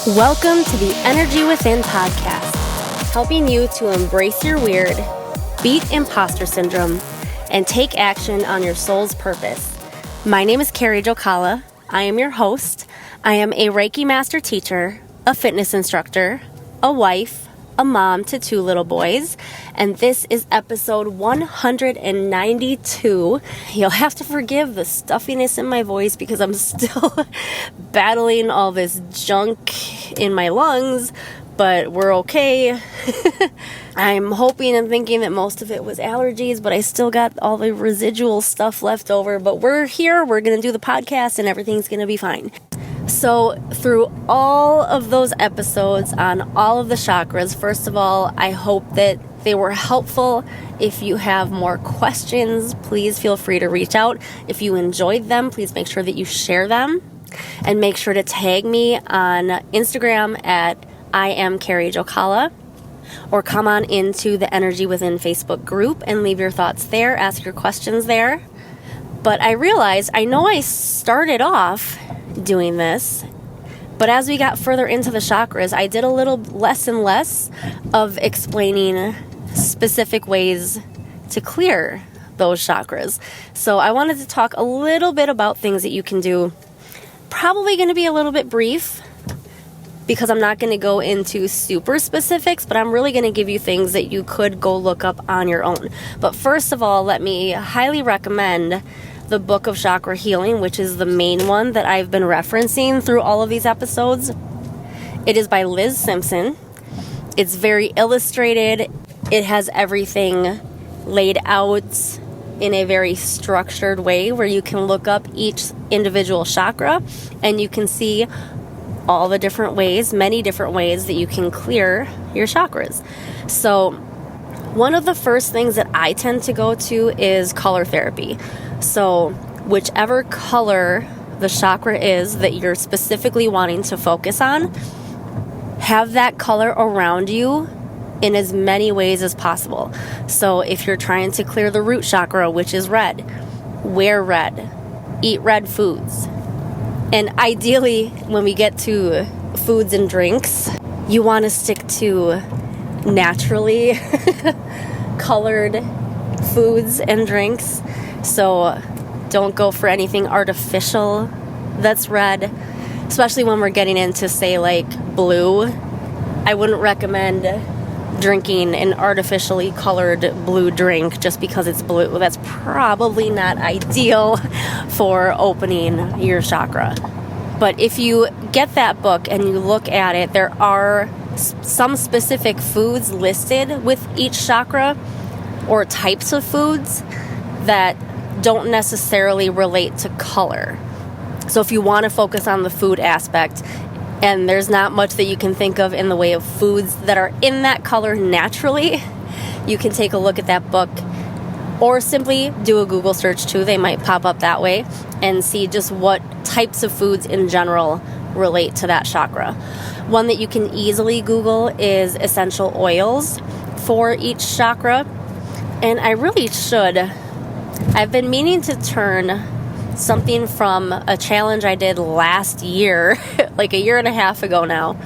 Welcome to the Energy Within podcast, helping you to embrace your weird, beat imposter syndrome, and take action on your soul's purpose. My name is Carrie Jokala. I am your host. I am a Reiki master teacher, a fitness instructor, a wife, a mom to 2 little boys, and this is episode 192. You'll have to forgive the stuffiness in my voice because I'm still battling all this junk in my lungs, but we're okay. I'm hoping and thinking that most of it was allergies, but I still got all the residual stuff left over, but we're here, we're going to do the podcast, and everything's going to be fine. So through all of those episodes on all of the chakras, first of all, I hope that they were helpful. If you have more questions, please feel free to reach out. If you enjoyed them, please make sure that you share them and make sure to tag me on Instagram at I am Carrie Jokala, or come on into the Energy Within Facebook group and leave your thoughts there, ask your questions there. But I realized, I know I started off doing this, but as we got further into the chakras, I did a little less and less of explaining specific ways to clear those chakras. So I wanted to talk a little bit about things that you can do. Probably going to be a little bit brief because I'm not going to go into super specifics, but I'm really going to give you things that you could go look up on your own. But first of all, let me highly recommend the Book of Chakra Healing, which is the main one that I've been referencing through all of these episodes. It is by Liz Simpson. It's very illustrated. It has everything laid out in a very structured way where you can look up each individual chakra and you can see all the different ways, many different ways that you can clear your chakras. So one of the first things that I tend to go to is color therapy. So whichever color the chakra is that you're specifically wanting to focus on, have that color around you in as many ways as possible. So if you're trying to clear the root chakra, which is red, wear red, eat red foods. And ideally, when we get to foods and drinks, you want to stick to naturally colored foods and drinks. So don't go for anything artificial that's red, especially when we're getting into, say, like blue. I wouldn't recommend drinking an artificially colored blue drink just because it's blue. That's probably not ideal for opening your chakra. But if you get that book and you look at it, there are some specific foods listed with each chakra or types of foods that don't necessarily relate to color. So if you want to focus on the food aspect, and there's not much that you can think of in the way of foods that are in that color naturally, you can take a look at that book or simply do a Google search too. They might pop up that way and see just what types of foods in general relate to that chakra. One that you can easily Google is essential oils for each chakra. And I really should. I've been meaning to turn something from a challenge I did last year, like a year and a half ago now,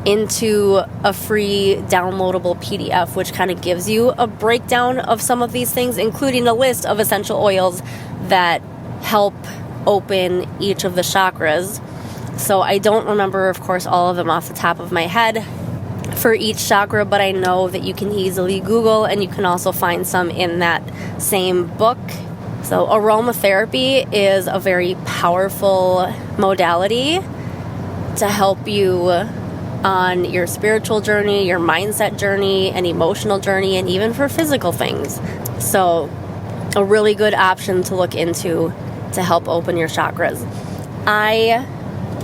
into a free downloadable PDF, which kind of gives you a breakdown of some of these things, including a list of essential oils that help open each of the chakras. So I don't remember, of course, all of them off the top of my head for each chakra, but I know that you can easily Google, and you can also find some in that same book. So aromatherapy is a very powerful modality to help you on your spiritual journey, your mindset journey, and emotional journey, and even for physical things. So a really good option to look into to help open your chakras. I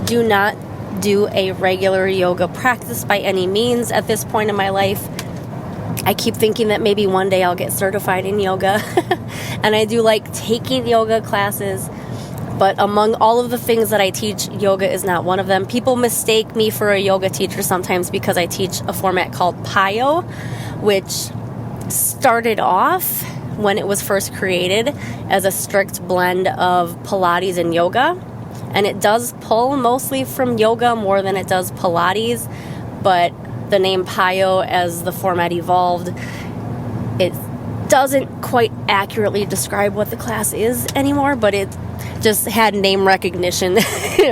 do not do a regular yoga practice by any means at this point in my life. I keep thinking that maybe one day I'll get certified in yoga. And I do like taking yoga classes. But among all of the things that I teach, yoga is not one of them. People mistake me for a yoga teacher sometimes because I teach a format called Payo, which started off when it was first created as a strict blend of Pilates and yoga. And it does pull mostly from yoga more than it does Pilates, but the name PiYo, as the format evolved, it doesn't quite accurately describe what the class is anymore, but it just had name recognition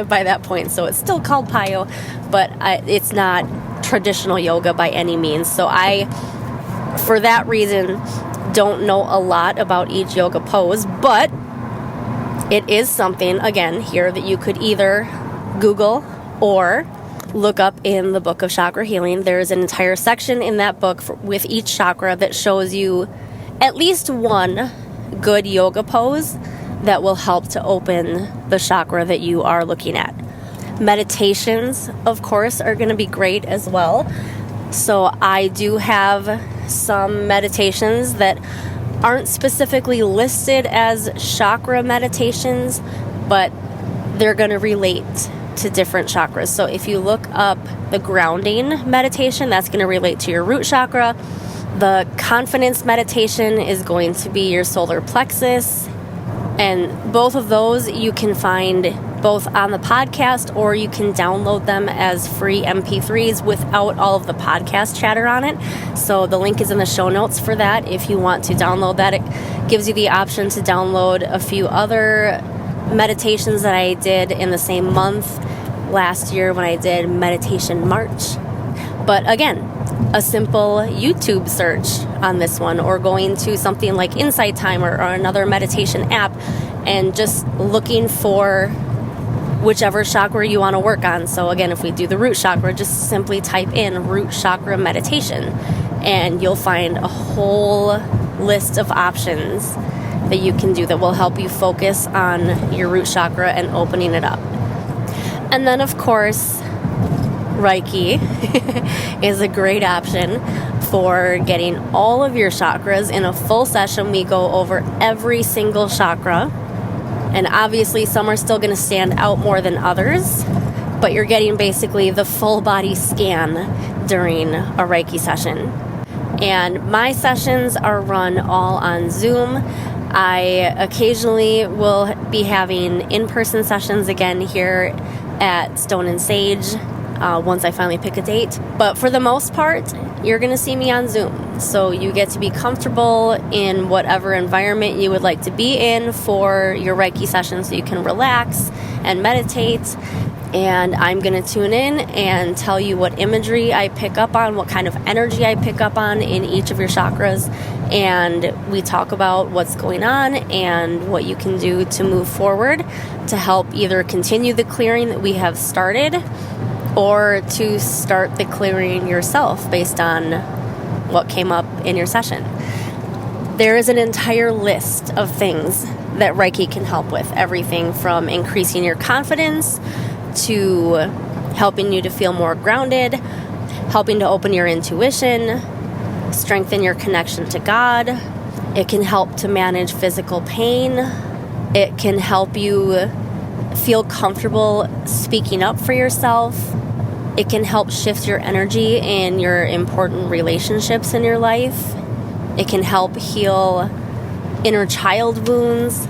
by that point. So it's still called PiYo, but it's not traditional yoga by any means. So I, for that reason, don't know a lot about each yoga pose, but it is something, again, here that you could either Google or look up in the book of chakra healing. There's an entire section in that book with each chakra that shows you at least one good yoga pose that will help to open the chakra that you are looking at. Meditations, of course, are going to be great as well. So I do have some meditations that aren't specifically listed as chakra meditations, but they're going to relate to different chakras. So if you look up the grounding meditation, that's going to relate to your root chakra. The confidence meditation is going to be your solar plexus. And both of those you can find both on the podcast, or you can download them as free MP3s without all of the podcast chatter on it. So the link is in the show notes for that. If you want to download that, it gives you the option to download a few other meditations that I did in the same month last year when I did Meditation March. But again, a simple YouTube search on this one, or going to something like Insight Timer or another meditation app and just looking for whichever chakra you want to work on. So again, if we do the root chakra, just simply type in root chakra meditation and you'll find a whole list of options that you can do that will help you focus on your root chakra and opening it up. And then, of course, Reiki is a great option for getting all of your chakras. In a full session, we go over every single chakra. And obviously, some are still going to stand out more than others, but you're getting basically the full body scan during a Reiki session. And my sessions are run all on Zoom. I occasionally will be having in-person sessions again here at Stone and Sage once I finally pick a date. But for the most part, you're going to see me on Zoom. So you get to be comfortable in whatever environment you would like to be in for your Reiki session, so you can relax and meditate. And I'm going to tune in and tell you what imagery I pick up on, what kind of energy I pick up on in each of your chakras. And we talk about what's going on and what you can do to move forward to help either continue the clearing that we have started, or to start the clearing yourself based on what came up in your session. There is an entire list of things that Reiki can help with. Everything from increasing your confidence to helping you to feel more grounded, helping to open your intuition, strengthen your connection to God. It can help to manage physical pain. It can help you feel comfortable speaking up for yourself. It can help shift your energy in your important relationships in your life. It can help heal inner child wounds.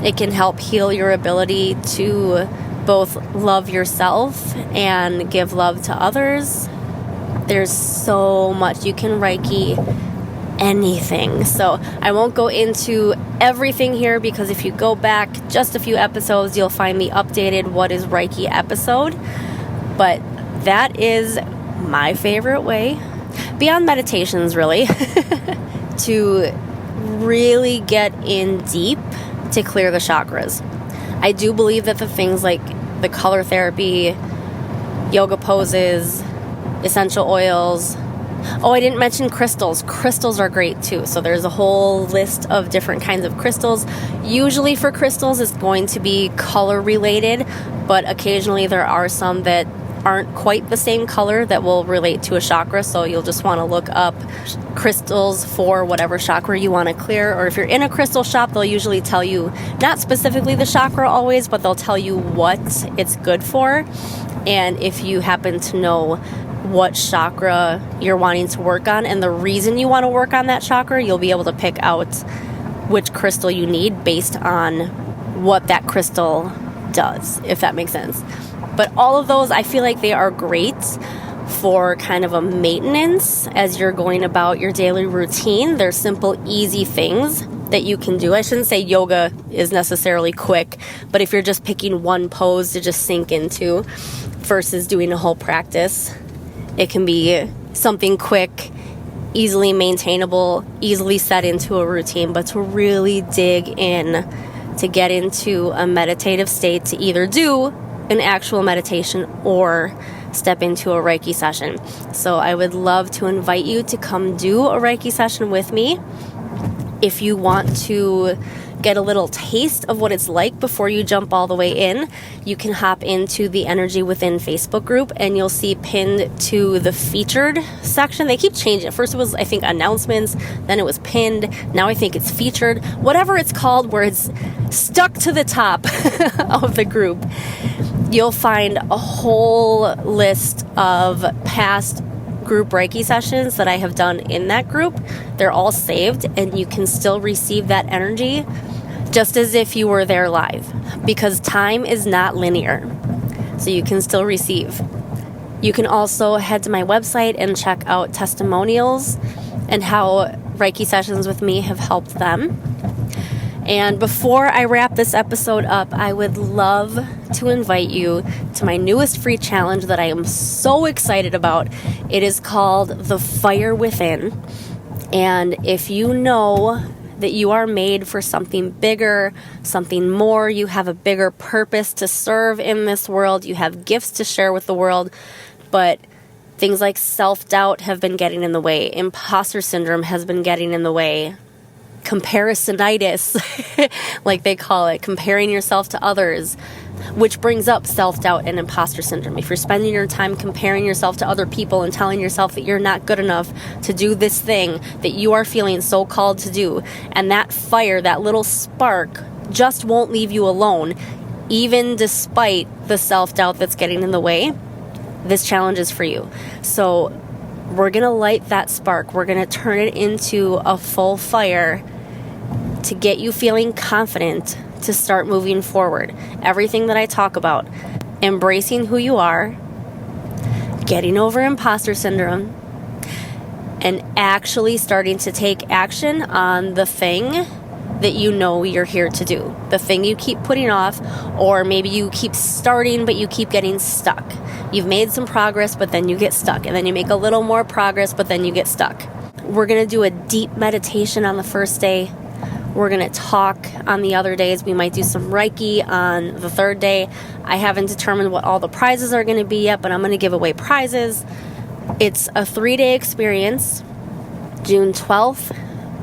It can help heal your ability to both love yourself and give love to others. There's so much. You can Reiki anything. So I won't go into everything here, because if you go back just a few episodes, you'll find the updated What is Reiki episode. But that is my favorite way, beyond meditations really, to really get in deep to clear the chakras. I do believe that the things like the color therapy, yoga poses, essential oils. Oh, I didn't mention crystals. Crystals are great too. So there's a whole list of different kinds of crystals. Usually for crystals, it's going to be color related, but occasionally there are some that aren't quite the same color that will relate to a chakra. So you'll just want to look up crystals for whatever chakra you want to clear. Or if you're in a crystal shop, they'll usually tell you, not specifically the chakra always, but they'll tell you what it's good for. And if you happen to know what chakra you're wanting to work on and the reason you want to work on that chakra, you'll be able to pick out which crystal you need based on what that crystal does, if that makes sense. But all of those, I feel like they are great for kind of a maintenance as you're going about your daily routine. They're simple, easy things that you can do. I shouldn't say yoga is necessarily quick, but if you're just picking one pose to just sink into versus doing a whole practice, it can be something quick, easily maintainable, easily set into a routine. But to really dig in, to get into a meditative state, to either do an actual meditation or step into a Reiki session. So I would love to invite you to come do a Reiki session with me. If you want to get a little taste of what it's like before you jump all the way in, you can hop into the Energy Within Facebook group, and you'll see pinned to the featured section. They keep changing it. First it was, I think, announcements, then it was pinned, now I think it's featured. Whatever it's called, where it's stuck to the top of the group, you'll find a whole list of past group Reiki sessions that I have done in that group. They're all saved, and you can still receive that energy just as if you were there live, because time is not linear, so you can still receive. You can also head to my website and check out testimonials and how Reiki sessions with me have helped them. And before I wrap this episode up, I would love to invite you to my newest free challenge that I am so excited about. It is called The Fire Within. And if you know that you are made for something bigger, something more, you have a bigger purpose to serve in this world, you have gifts to share with the world, but things like self-doubt have been getting in the way, imposter syndrome has been getting in the way, comparisonitis, like they call it, comparing yourself to others, which brings up self-doubt and imposter syndrome. If you're spending your time comparing yourself to other people and telling yourself that you're not good enough to do this thing that you are feeling so called to do, and that fire, that little spark, just won't leave you alone, even despite the self-doubt that's getting in the way, this challenge is for you. So we're going to light that spark. We're going to turn it into a full fire to get you feeling confident to start moving forward. Everything that I talk about, embracing who you are, getting over imposter syndrome, and actually starting to take action on the thing that you know you're here to do. The thing you keep putting off, or maybe you keep starting but you keep getting stuck. You've made some progress but then you get stuck, and then you make a little more progress but then you get stuck. We're going to do a deep meditation on the first day. We're going to talk on the other days. We might do some Reiki on the third day. I haven't determined what all the prizes are going to be yet, but I'm going to give away prizes. It's a 3-day experience, June 12th,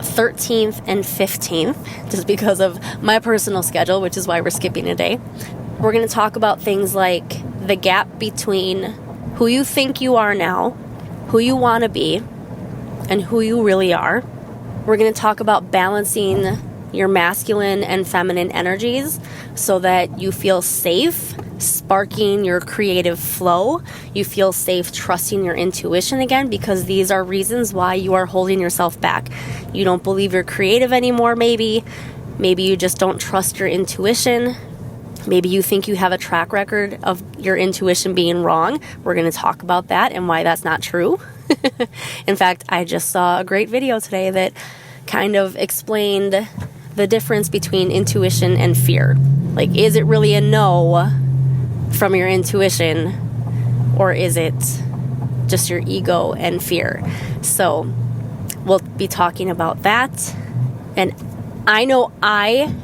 13th, and 15th, just because of my personal schedule, which is why we're skipping a day. We're going to talk about things like the gap between who you think you are now, who you want to be, and who you really are. We're going to talk about balancing your masculine and feminine energies so that you feel safe sparking your creative flow. You feel safe trusting your intuition again, because these are reasons why you are holding yourself back. You don't believe you're creative anymore, maybe. Maybe you just don't trust your intuition. Maybe you think you have a track record of your intuition being wrong. We're going to talk about that and why that's not true. In fact, I just saw a great video today that kind of explained the difference between intuition and fear. Like, is it really a no from your intuition, or is it just your ego and fear? So we'll be talking about that. And I know I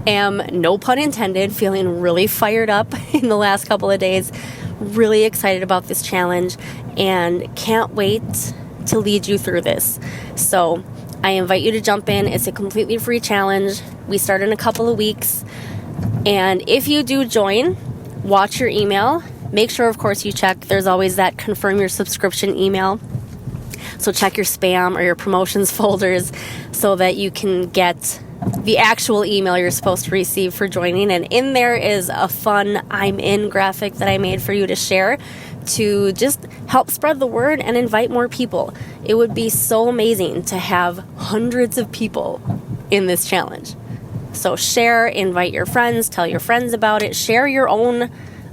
am, no pun intended, feeling really fired up in the last couple of days, really excited about this challenge, and can't wait to lead you through this. So I invite you to jump in. It's a completely free challenge. We start in a couple of weeks. And if you do join, watch your email. Make sure, of course, you check. There's always that confirm your subscription email. So check your spam or your promotions folders so that you can get the actual email you're supposed to receive for joining. And in there is a fun I'm in graphic that I made for you to share to just help spread the word and invite more people. It would be so amazing to have hundreds of people in this challenge. So share, invite your friends, tell your friends about it, share your own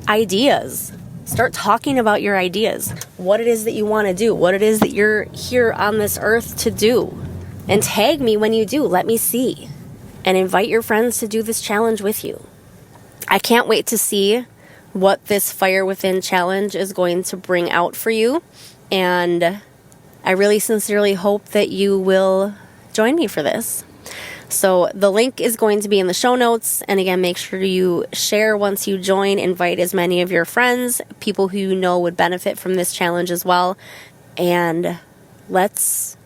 ideas. Start talking about your ideas, what it is that you want to do, what it is that you're here on this earth to do. And tag me when you do, let me see. And invite your friends to do this challenge with you. I can't wait to see what this Fire Within challenge is going to bring out for you. And I really sincerely hope that you will join me for this. So the link is going to be in the show notes. And again, make sure you share once you join. Invite as many of your friends, people who you know would benefit from this challenge as well. And let's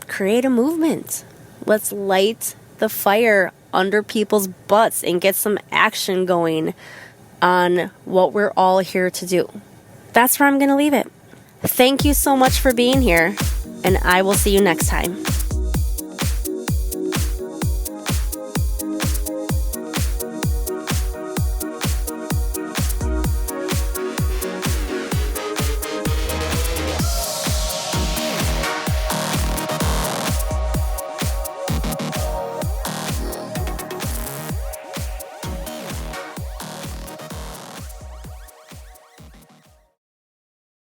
create a movement. Let's light the fire under people's butts and get some action going on what we're all here to do. That's where I'm going to leave it. Thank you so much for being here, and I will see you next time.